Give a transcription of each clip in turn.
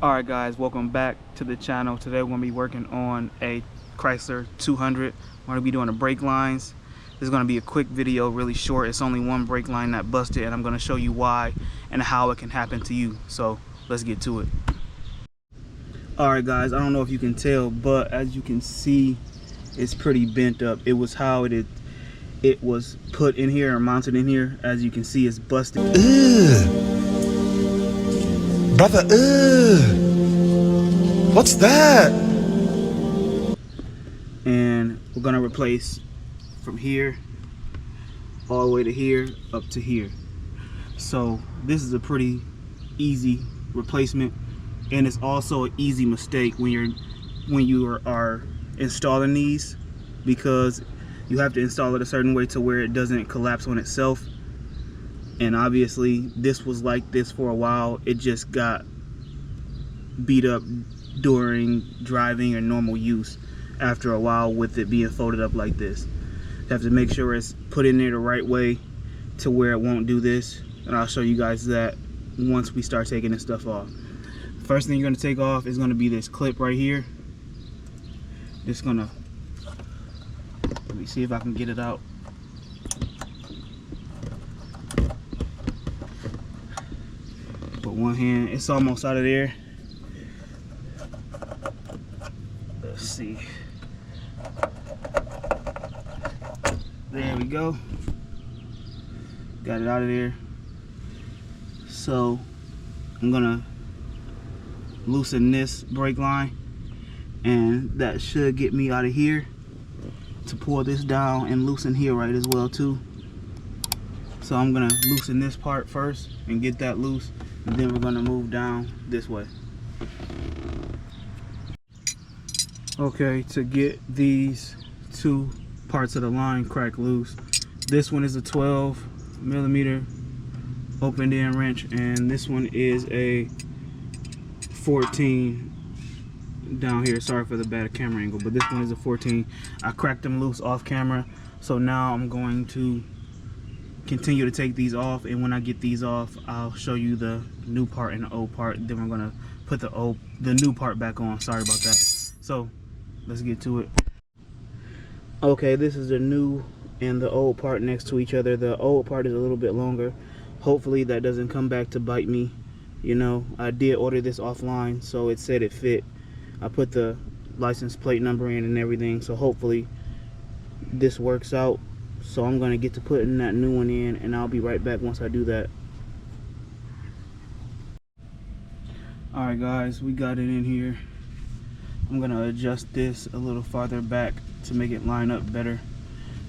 Alright guys, welcome back to the channel. Today we're going to be working on a Chrysler 200. We're going to be doing the brake lines. This is going to be a quick video, really short. It's only one brake line that busted, and I'm going to show you why and how it can happen to you. So let's get to it. Alright guys, I don't know if you can tell, but as you can see, it's pretty bent up. It was how it was put in here or mounted in here. As you can see, it's busted. Brother, what's that? And we're gonna replace from here all the way to here up to here. So this is a pretty easy replacement, and it's also an easy mistake when you are installing these, because you have to install it a certain way to where it doesn't collapse on itself. And obviously this was like this for a while. It just got beat up during driving or normal use after a while with it being folded up like this. You have to make sure it's put in there the right way to where it won't do this, and I'll show you guys that once we start taking this stuff off. First thing you're going to take off is going to be this clip right here. Just gonna, let me see if I can get it out. Put one hand, it's almost out of there. Let's see. There we go. Got it out of there. So I'm gonna loosen this brake line, and that should get me out of here to pull this down and loosen here right as well too. So I'm gonna loosen this part first and get that loose, and then we're gonna move down this way. Okay, to get these two parts of the line cracked loose, this one is a 12mm open end wrench, and this one is a 14 down here. Sorry for the bad camera angle, but this one is a 14. I cracked them loose off camera, so now I'm going to continue to take these off, and when I get these off, I'll show you the new part and the old part. Then we're gonna put the new part back on. Sorry about that. So let's get to it. Okay, this is the new and the old part next to each other. The old part is a little bit longer. Hopefully that doesn't come back to bite me. You know, I did order this offline, so it said it fit. I put the license plate number in and everything, so hopefully this works out. So I'm gonna get to putting that new one in, and I'll be right back once I do that. Alright guys, we got it in here. I'm gonna adjust this a little farther back to make it line up better,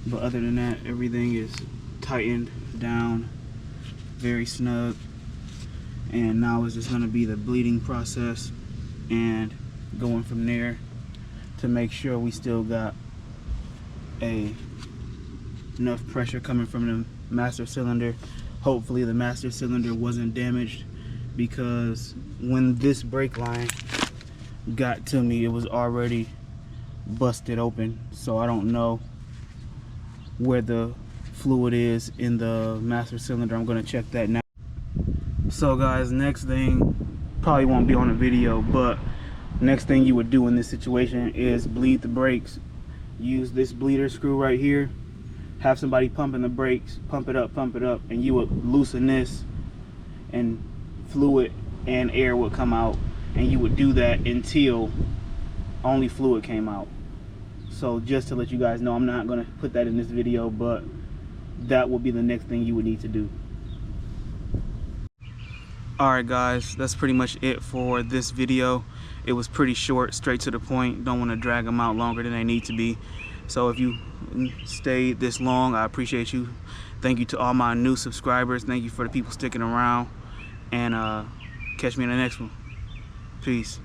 but other than that, everything is tightened down very snug. And now it's just gonna be the bleeding process and going from there to make sure we still got enough pressure coming from the master cylinder. Hopefully the master cylinder wasn't damaged, because when this brake line got to me, it was already busted open. So I don't know where the fluid is in the master cylinder. I'm gonna check that now. So guys, next thing, probably won't be on the video, but next thing you would do in this situation is bleed the brakes. Use this bleeder screw right here. Have somebody pumping the brakes, pump it up, and you would loosen this, and fluid and air would come out, and you would do that until only fluid came out. So just to let you guys know, I'm not going to put that in this video, but that will be the next thing you would need to do. Alright guys, that's pretty much it for this video. It was pretty short, straight to the point. Don't want to drag them out longer than they need to be. So if you stayed this long, I appreciate you. Thank you to all my new subscribers. Thank you for the people sticking around, and catch me in the next one. Peace.